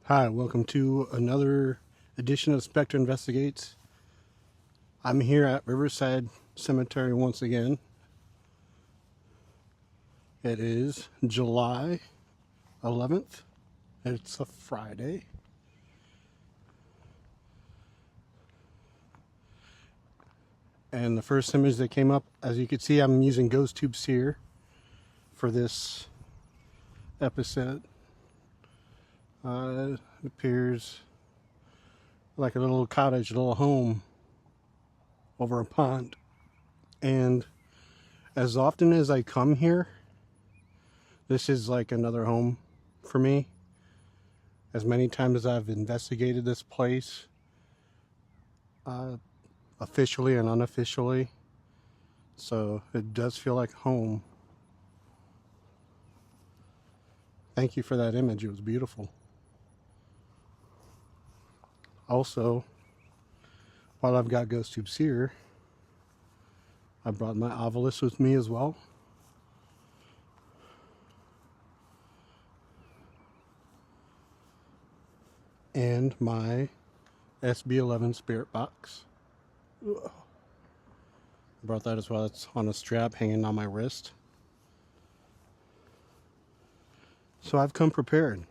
Hi, welcome to another edition of Spectre Investigates. I'm here at Riverside Cemetery once again. It is July 11th. It's a Friday. And the first image that came up, as you can see, I'm using Ghostube Seer for this episode. It appears like a little cottage, a little home over a pond. And as often as I come here, this is like another home for me. As many times as I've investigated this place, officially and unofficially, so it does feel like home. Thank you for that image, it was beautiful. Also, while I've got Ghostube Seer, I brought my Ovilus with me as well. And my SB11 spirit box. I brought that as well. It's on a strap hanging on my wrist. So I've come prepared.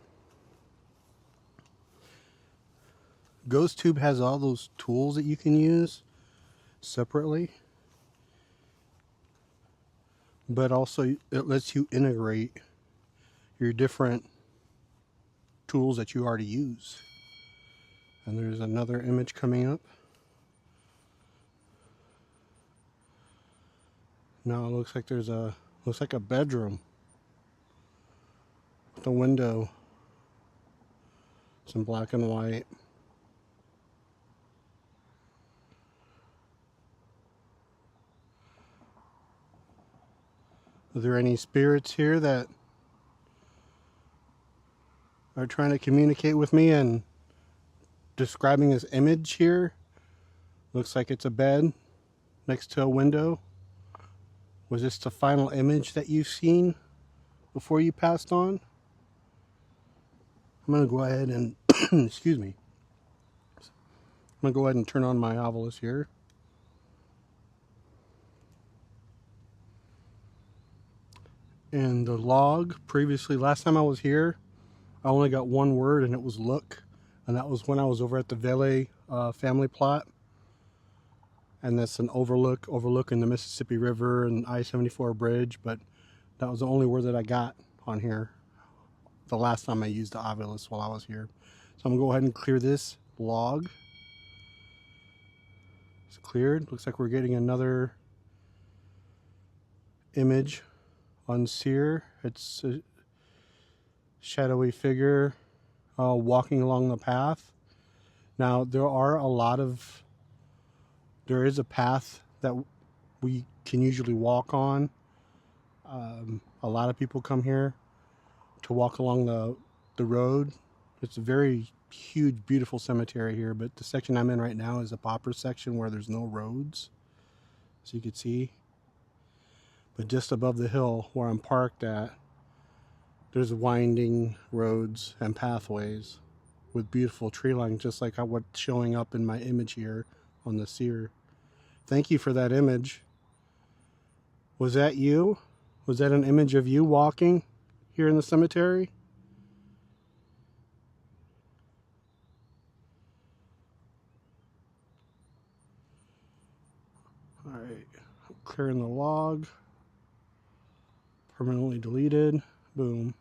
Ghostube has all those tools that you can use separately, but also it lets you integrate your different tools that you already use. And there's another image coming up. Now it looks like there's a bedroom with a window, some black and white. Are there any spirits here that are trying to communicate with me and describing this image here? Looks like it's a bed next to a window. Was this the final image that you've seen before you passed on? I'm going to go ahead and, excuse me. I'm going to go ahead and turn on my Ovilus here. And the log, previously, last time I was here, I only got one word and it was look. And that was when I was over at the Vele family plot. And that's an overlooking the Mississippi River and I-74 bridge. But that was the only word that I got on here the last time I used the Ovilus while I was here. So I'm going to go ahead and clear this log. It's cleared. Looks like we're getting another image on Seer. It's a shadowy figure walking along the path. Now there is a path that we can usually walk on. A lot of people come here to walk along the road. It's a very huge, beautiful cemetery here, but the section I'm in right now is a pauper section where there's no roads, so you can see. But just above the hill where I'm parked at, there's winding roads and pathways with beautiful tree lines, just like what's showing up in my image here on the Seer. Thank you for that image. Was that you? Was that an image of you walking here in the cemetery? Alright, I'm clearing the log. Permanently deleted. Boom.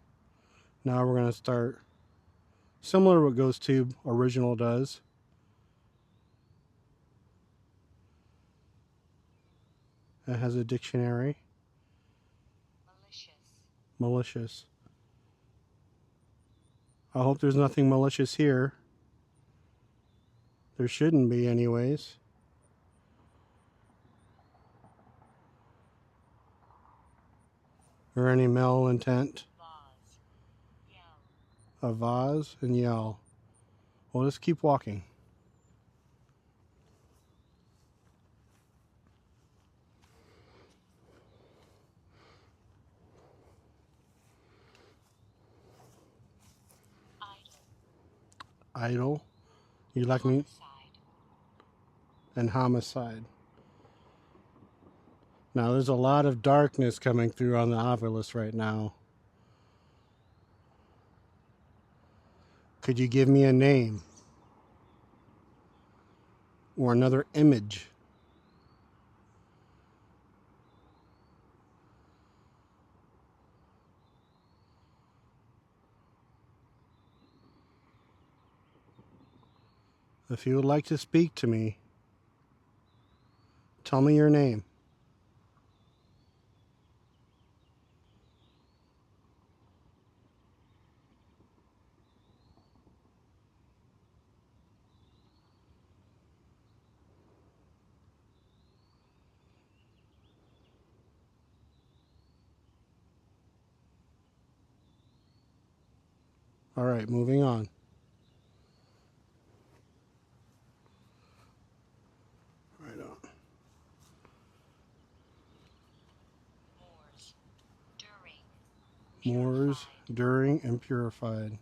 Now we're going to start similar to what Ghostube original does. It has a dictionary. Malicious. I hope there's nothing malicious here. There shouldn't be anyways. Or any malintent. A vase and yell. Well, let's keep walking. idol. You like me? Homicide. And homicide. Now there's a lot of darkness coming through on the Ovilus right now. Could you give me a name? Or another image? If you would like to speak to me, tell me your name. All right, moving on. Right on. Moors. During. Moors, Purified. during, and purified.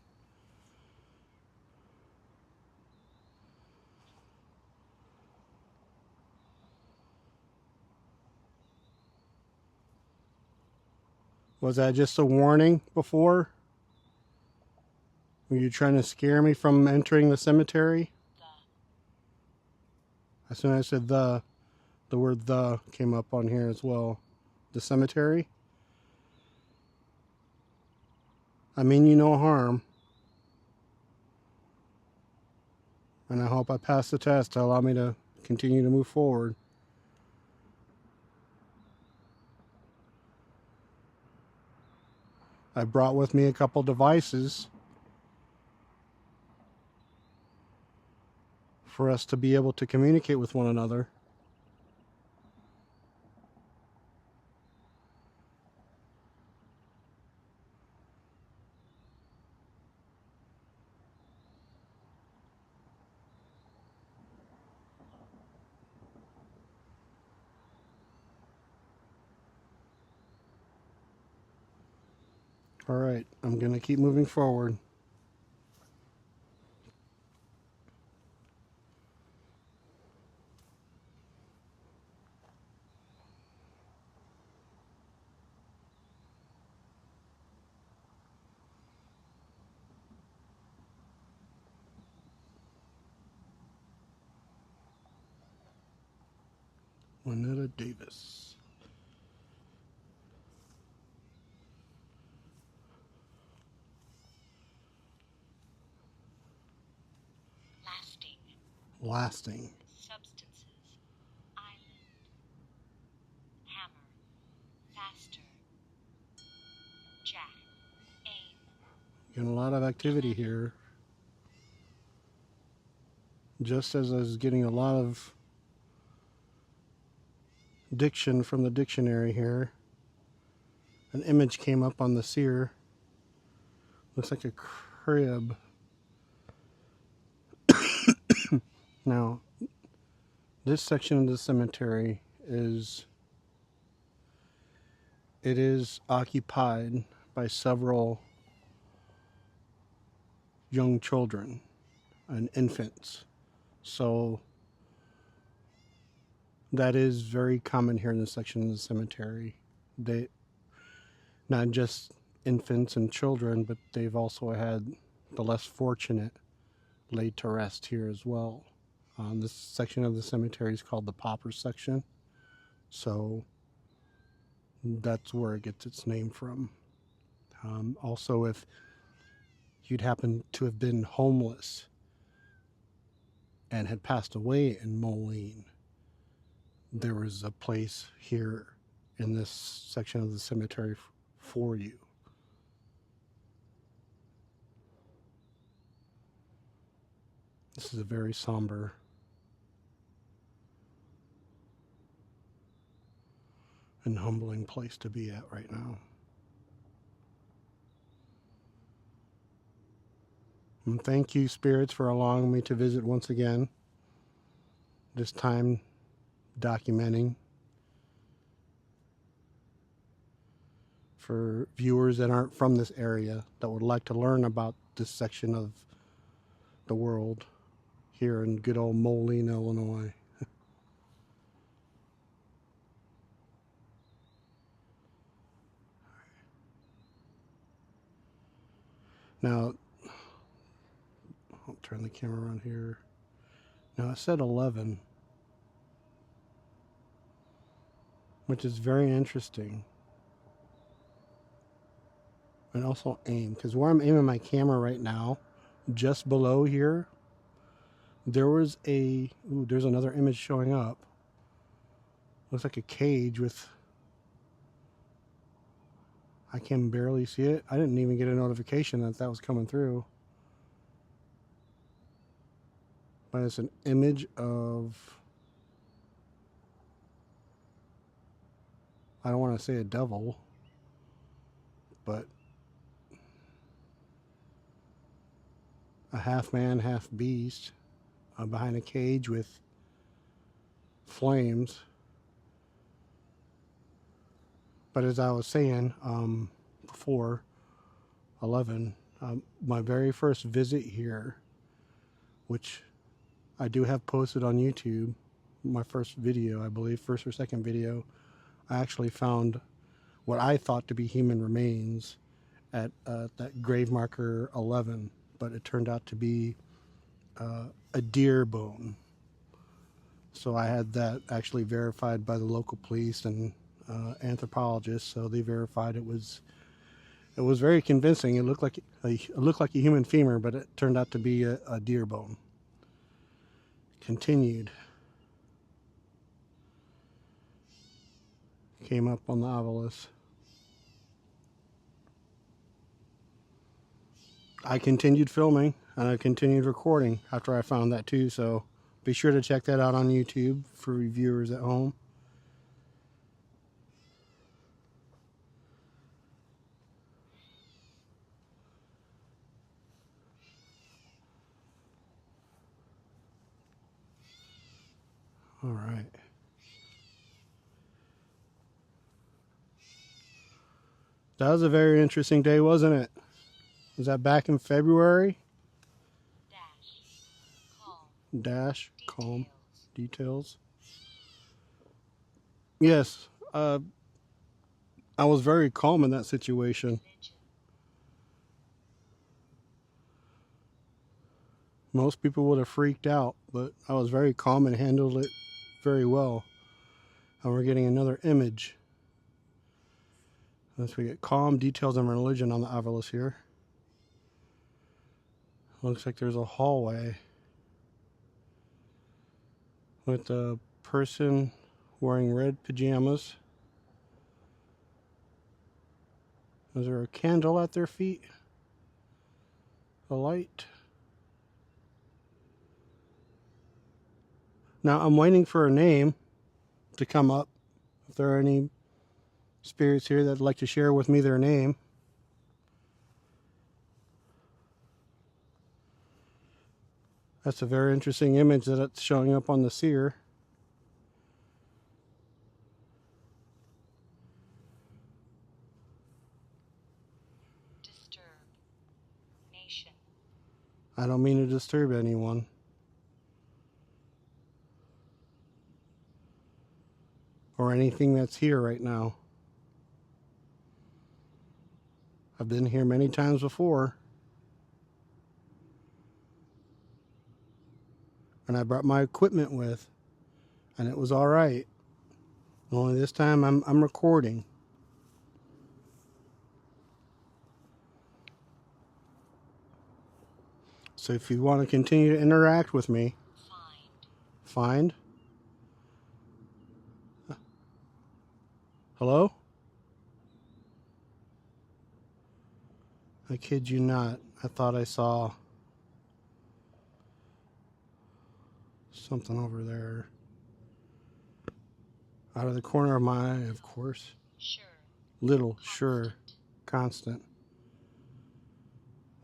Was that just a warning before? Were you trying to scare me from entering the cemetery? As soon as I said the word "the" came up on here as well. The cemetery? I mean you no harm. And I hope I pass the test to allow me to continue to move forward. I brought with me a couple devices for us to be able to communicate with one another. All right, I'm going to keep moving forward. Juanetta Davis. Lasting. Lasting. Substances. Island. Hammer. Faster. Jack. Aim. Getting a lot of activity here. Just as I was getting a lot of diction from the dictionary here, an image came up on the seer. Looks like a crib. Now, this section of the cemetery is occupied by several young children and infants. So that is very common here in this section of the cemetery. They not just infants and children, but they've also had the less fortunate laid to rest here as well. This section of the cemetery is called the pauper section, so that's where it gets its name from. Also, if you'd happen to have been homeless and had passed away in Moline, there was a place here in this section of the cemetery for you. This is a very somber and humbling place to be at right now. And thank you, spirits, for allowing me to visit once again. This time documenting for viewers that aren't from this area that would like to learn about this section of the world here in good old Moline, Illinois. Now, I'll turn the camera around here. Now, I said 11, which is very interesting. And also aim, because where I'm aiming my camera right now, just below here, there was there's another image showing up. Looks like a cage with, I can barely see it. I didn't even get a notification that that was coming through. But it's an image of, I don't want to say a devil, but a half man, half beast behind a cage with flames. But as I was saying before, 11, my very first visit here, which I do have posted on YouTube, my first video, I believe, first or second video, I actually found what I thought to be human remains at that grave marker 11, but it turned out to be a deer bone. So I had that actually verified by the local police and anthropologists, so they verified it was very convincing. It looked like a human femur, but it turned out to be a deer bone. Continued. Came up on the Ovilus. I continued filming and I continued recording after I found that too, so be sure to check that out on YouTube for viewers at home. All right. That was a very interesting day, wasn't it? Was that back in February? Calm details. Yes, I was very calm in that situation. Most people would have freaked out, but I was very calm and handled it very well. And we're getting another image. As we get calm details on religion on the Ovilus here. Looks like there's a hallway with a person wearing red pajamas. Is there a candle at their feet? A light? Now I'm waiting for a name to come up. If there are any spirits here that'd like to share with me their name. That's a very interesting image that's showing up on the seer. Disturb. Nation. I don't mean to disturb anyone. Or anything that's here right now. I've been here many times before. And I brought my equipment with. And it was alright. Only this time I'm recording. So if you want to continue to interact with me, find. Hello? I kid you not. I thought I saw something over there. Out of the corner of my eye, of course. Sure. Little, sure, constant.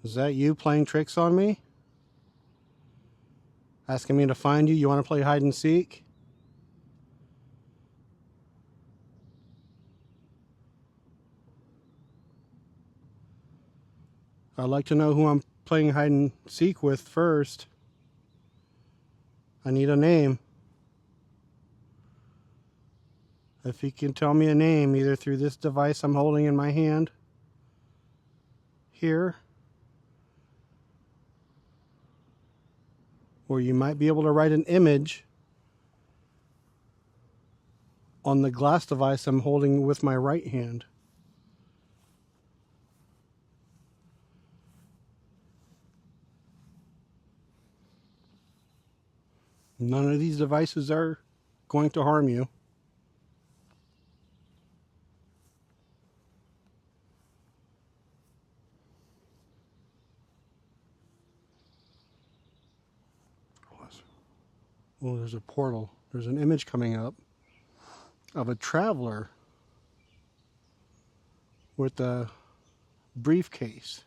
Is that you playing tricks on me? Asking me to find you? You want to play hide and seek? I'd like to know who I'm playing hide and seek with first. I need a name. If he can tell me a name, either through this device I'm holding in my hand here, or you might be able to write an image on the glass device I'm holding with my right hand. None of these devices are going to harm you. Oh, there's a portal. There's an image coming up of a traveler with a briefcase.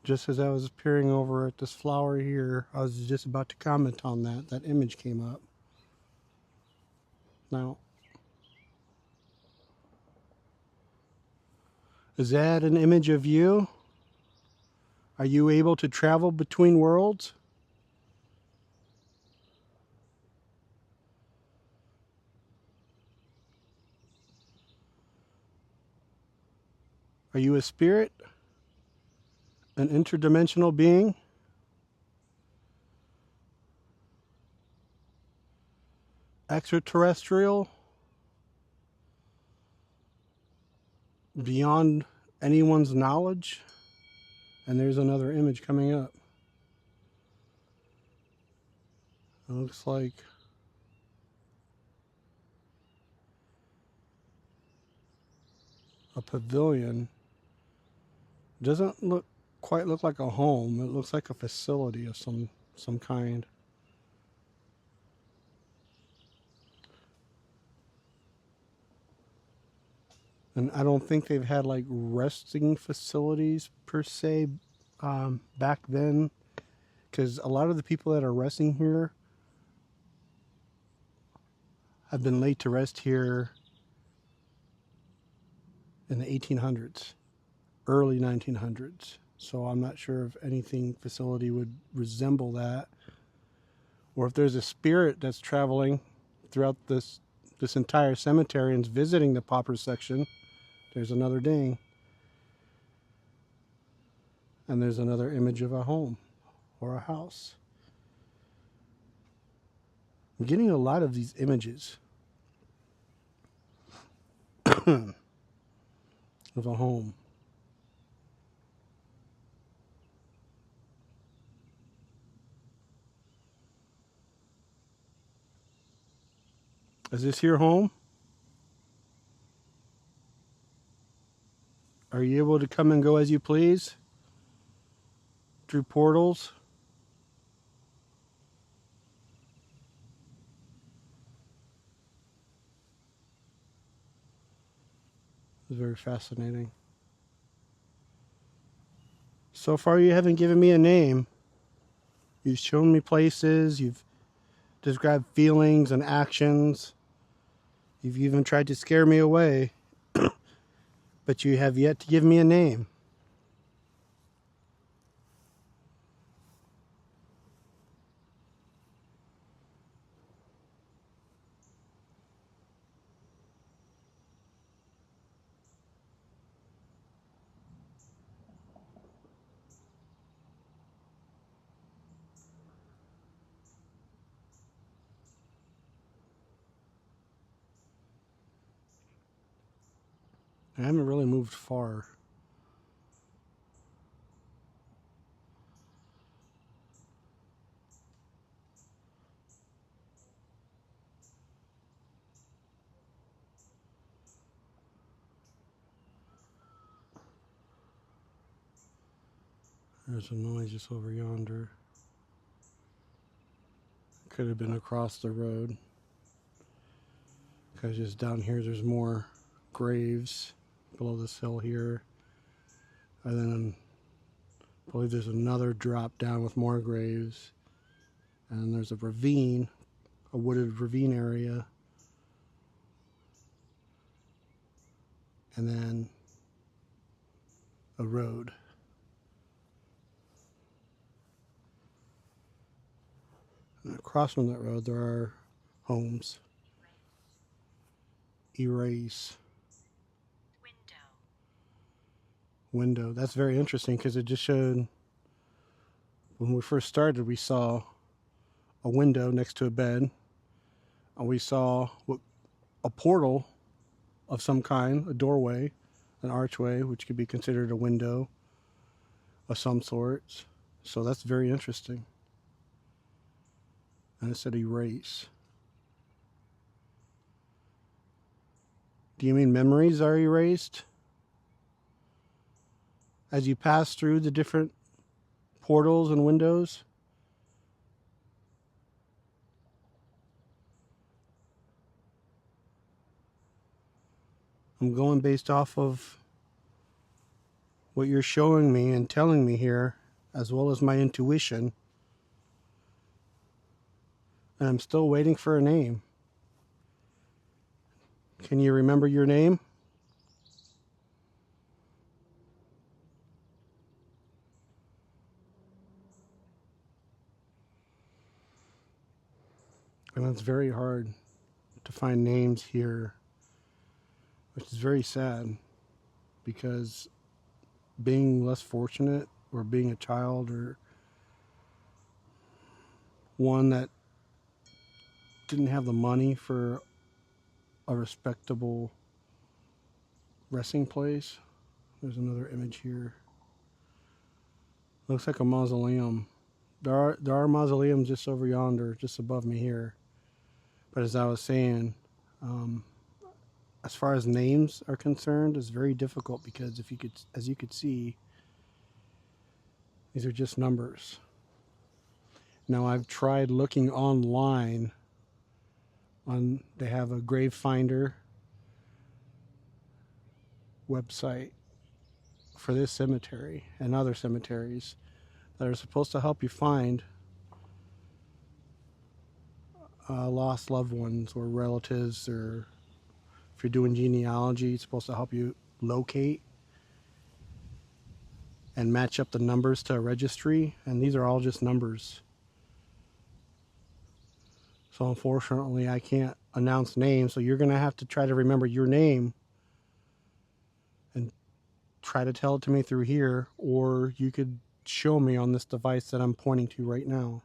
Just as I was peering over at this flower here, I was just about to comment on that. That image came up. Now, is that an image of you? Are you able to travel between worlds? Are you a spirit? An interdimensional being? Extraterrestrial? Beyond anyone's knowledge? And there's another image coming up. It looks like a pavilion. Doesn't quite look like a home. It looks like a facility of some kind. And I don't think they've had like resting facilities per se back then, because a lot of the people that are resting here have been laid to rest here in the 1800s, early 1900s. So I'm not sure if anything facility would resemble that, or if there's a spirit that's traveling throughout this entire cemetery and is visiting the pauper section. There's another ding. And there's another image of a home or a house. I'm getting a lot of these images of a home. Is this your home? Are you able to come and go as you please? Through portals? It's very fascinating. So far you haven't given me a name. You've shown me places, you've described feelings and actions. You've even tried to scare me away. But you have yet to give me a name. I haven't really moved far. There's a noise just over yonder. Could have been across the road. Because just down here there's more graves below this hill here. And then believe there's another drop down with more graves. And there's a ravine, a wooded ravine area. And then a road. And across from that road there are homes. Erase. Window. That's very interesting because it just showed when we first started we saw a window next to a bed, and we saw a portal of some kind, a doorway, an archway, which could be considered a window of some sorts. So that's very interesting. And it said erase. Do you mean memories are erased? As you pass through the different portals and windows? I'm going based off of what you're showing me and telling me here, as well as my intuition. And I'm still waiting for a name. Can you remember your name? And it's very hard to find names here, which is very sad, because being less fortunate, or being a child, or one that didn't have the money for a respectable resting place. There's another image here. Looks like a mausoleum. There are mausoleums just over yonder, just above me here. But as I was saying, as far as names are concerned, it's very difficult because as you could see, these are just numbers. Now I've tried looking online. They have a grave finder website for this cemetery and other cemeteries that are supposed to help you find lost loved ones or relatives, or if you're doing genealogy, it's supposed to help you locate and match up the numbers to a registry, and these are all just numbers. So unfortunately I can't announce names, so you're going to have to try to remember your name and try to tell it to me through here, or you could show me on this device that I'm pointing to right now.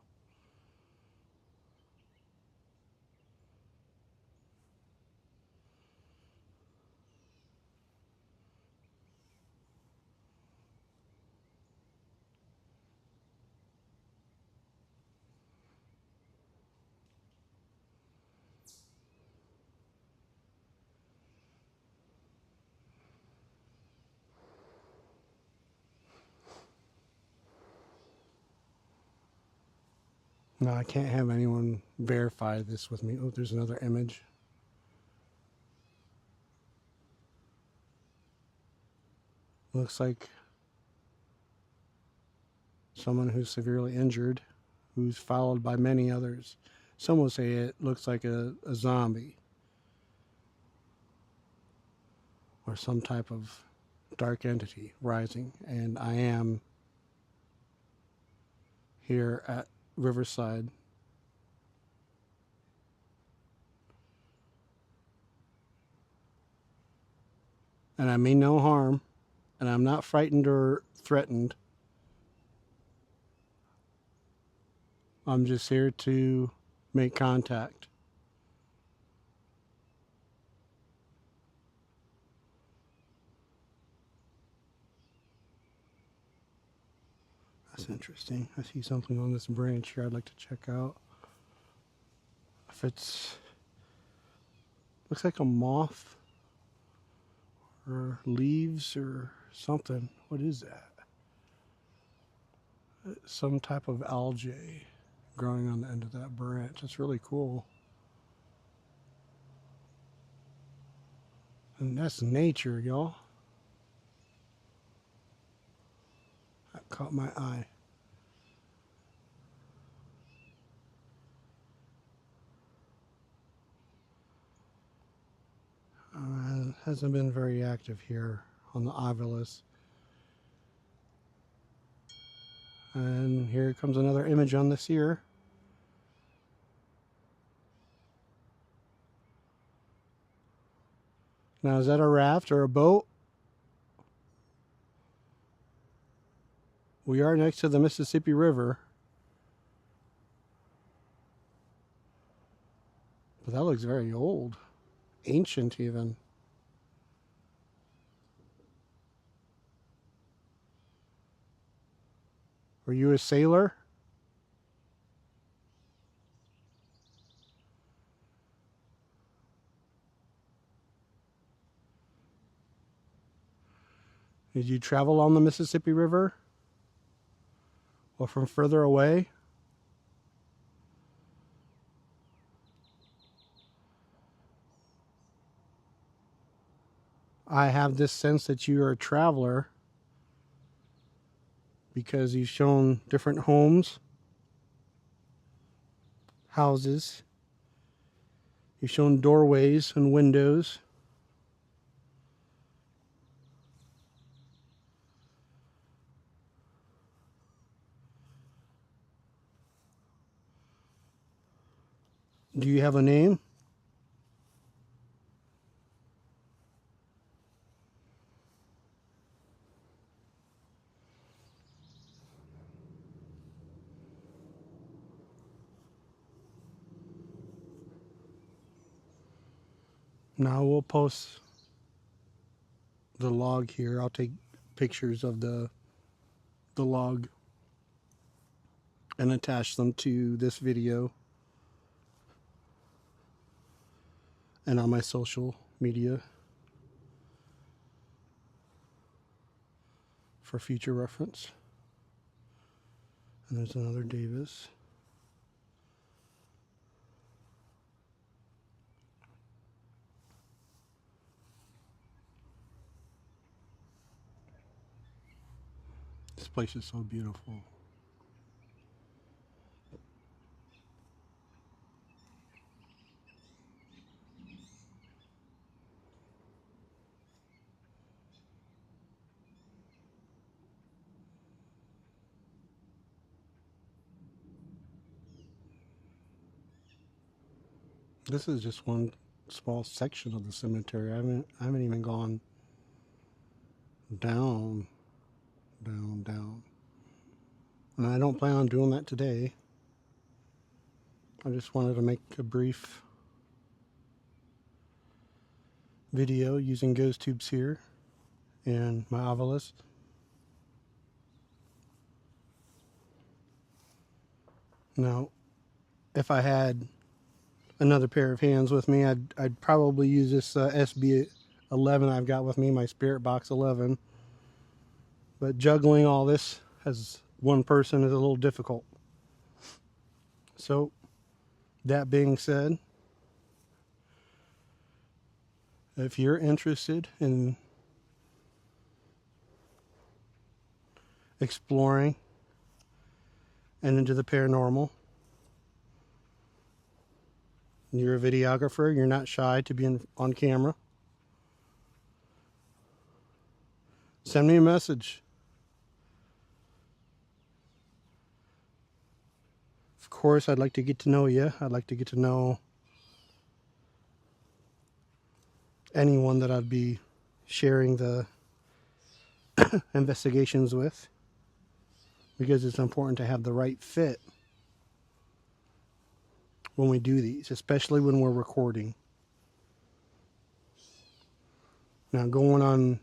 No, I can't have anyone verify this with me. Oh, there's another image. Looks like someone who's severely injured, who's followed by many others. Some will say it looks like a zombie or some type of dark entity rising. And I am here at Riverside. And I mean no harm, and I'm not frightened or threatened. I'm just here to make contact. That's interesting. I see something on this branch here I'd like to check out. If it's... looks like a moth or leaves or something. What is that? Some type of algae growing on the end of that branch. That's really cool. And that's nature, y'all. That caught my eye. Hasn't been very active here on the Ovilus. And here comes another image on the Seer. Now, is that a raft or a boat? We are next to the Mississippi River. But that looks very old. Ancient, even. Were you a sailor? Did you travel on the Mississippi River? Or from further away? I have this sense that you are a traveler because you've shown different homes, houses. You've shown doorways and windows. Do you have a name? Now we'll post the log here. I'll take pictures of the log and attach them to this video and on my social media for future reference. And there's another Davis. This place is so beautiful. This is just one small section of the cemetery. I haven't even gone down. And I don't plan on doing that today. I just wanted to make a brief video using Ghostube Seer and my Ovilus. Now, if I had another pair of hands with me, I'd probably use this SB11 I've got with me, my Spirit Box 11. But juggling all this as one person is a little difficult. So, that being said, if you're interested in exploring and into the paranormal, you're a videographer, you're not shy to be on camera, send me a message. Of course, I'd like to get to know you. I'd like to get to know anyone that I'd be sharing the investigations with, because it's important to have the right fit when we do these, especially when we're recording. Now, going on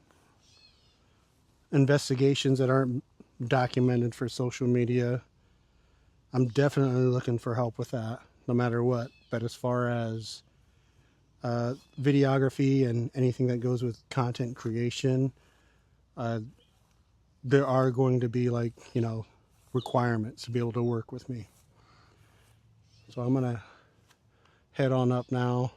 investigations that aren't documented for social media, I'm definitely looking for help with that, no matter what. But as far as videography and anything that goes with content creation, there are going to be, like, requirements to be able to work with me. So I'm going to head on up now.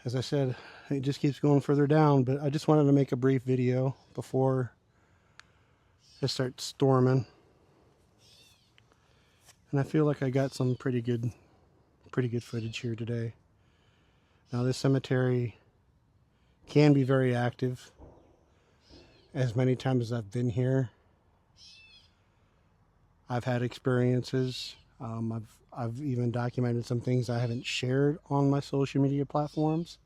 As I said, it just keeps going further down, but I just wanted to make a brief video before it starts storming. And I feel like I got some pretty good footage here today. Now this cemetery can be very active. As many times as I've been here, I've had experiences. I've even documented some things I haven't shared on my social media platforms,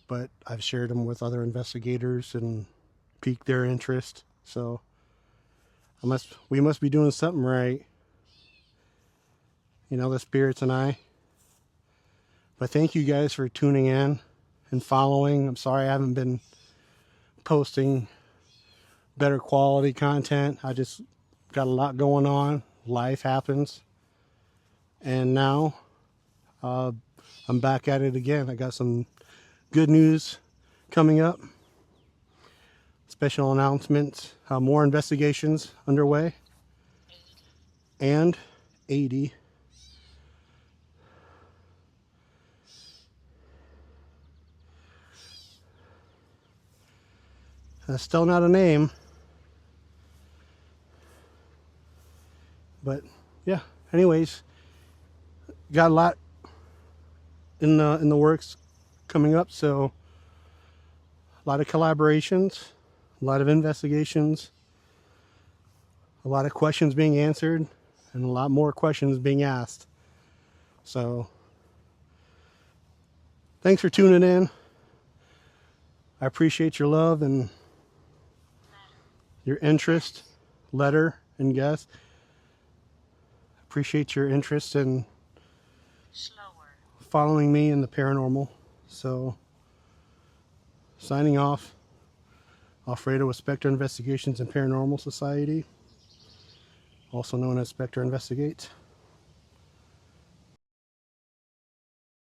but I've shared them with other investigators and piqued their interest. So we must be doing something right, you know, the spirits and I. But thank you guys for tuning in and following. I'm sorry I haven't been posting better quality content. I just got a lot going on. Life happens. And now I'm back at it again. I got some good news coming up. Special announcements. More investigations underway. And 80. That's still not a name. But yeah, anyways, got a lot in the works coming up, so a lot of collaborations, a lot of investigations, a lot of questions being answered, and a lot more questions being asked. So thanks for tuning in. I appreciate your love and your interest, letter and guest. Appreciate your interest in following me in the paranormal. So, signing off. Alfredo with Spectre Investigations and Paranormal Society, also known as Spectre Investigate.